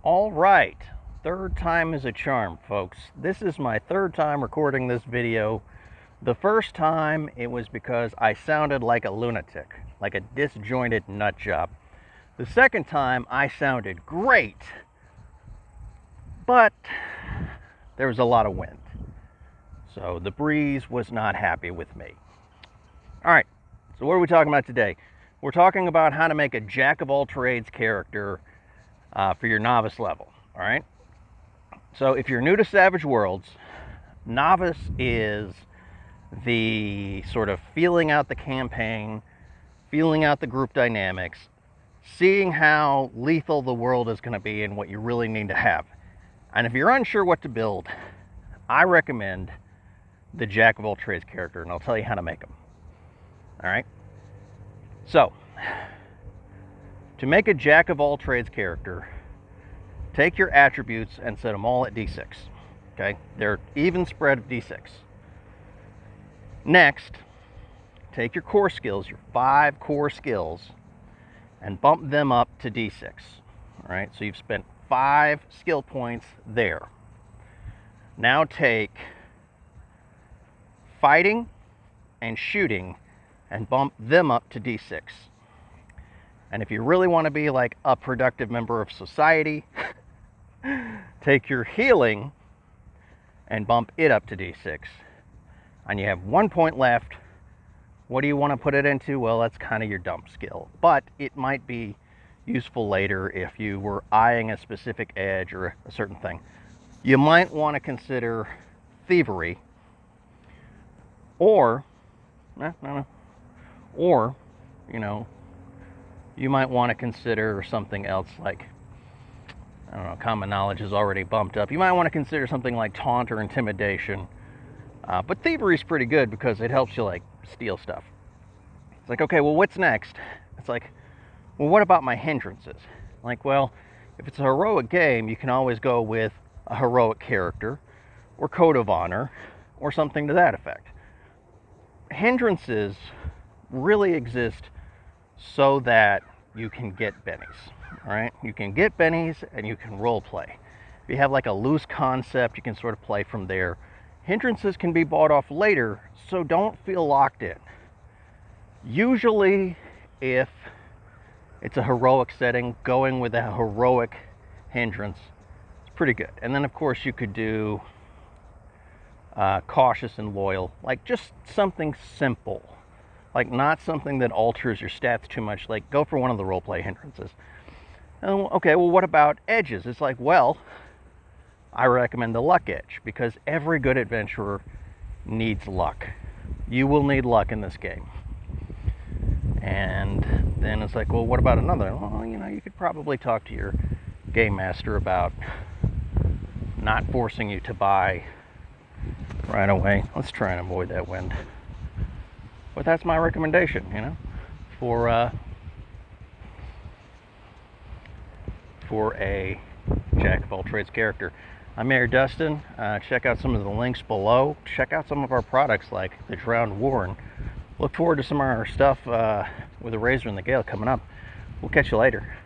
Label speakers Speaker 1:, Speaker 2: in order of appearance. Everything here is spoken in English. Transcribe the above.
Speaker 1: All right, third time is a charm, folks. This is my third time recording this video. The first time it was because I sounded like a lunatic, like a disjointed nut job. The second time I sounded great, but there was a lot of wind. So the breeze was not happy with me. All right, so what are we talking about today? We're talking about how to make a jack of all trades character for your novice level. All right. So if you're new to Savage Worlds, novice is the sort of feeling out the campaign, feeling out the group dynamics, seeing how lethal the world is going to be and what you really need to have. And if you're unsure what to build, I recommend the jack of all trades character, and I'll tell you how to make them. All right. So to make a jack of all trades character, take your attributes and set them all at D6. Okay? They're even spread of D6. Next, take your core skills, your 5 core skills, and bump them up to D6. All right? So you've spent 5 skill points there. Now take fighting and shooting and bump them up to D6. And if you really want to be like a productive member of society, take your healing and bump it up to D6. And you have 1 point left. What do you want to put it into? Well, that's kind of your dump skill. But it might be useful later if you were eyeing a specific edge or a certain thing. You might want to consider thievery. Or, or, you might want to consider something else like, I don't know, common knowledge is already bumped up. You might want to consider something like taunt or intimidation. But thievery is pretty good because it helps you like steal stuff. It's like, okay, well, what's next? It's like, well, what about my hindrances? Like, well, if it's a heroic game, you can always go with a heroic character or code of honor or something to that effect. Hindrances really exist so that you can get bennies. All right, you can get bennies and you can role play. If you have like a loose concept, you can sort of play from there. Hindrances can be bought off later, so don't feel locked in. Usually, if it's a heroic setting, going with a heroic hindrance is pretty good. And then, of course, you could do cautious and loyal, like just something simple, like not something that alters your stats too much. Like go for one of the role play hindrances. Okay, well, what about edges? It's like, well, I recommend the luck edge because every good adventurer needs luck. You will need luck in this game. And then it's like, well, what about another? Well, you could probably talk to your game master about not forcing you to buy right away. Let's try and avoid that wind. But that's my recommendation, for a jack of all trades character. I'm Mayor Dustin. Check out some of the links below. Check out some of our products like the Drowned Warren. Look forward to some of our stuff with the Razor and the Gale coming up. We'll catch you later.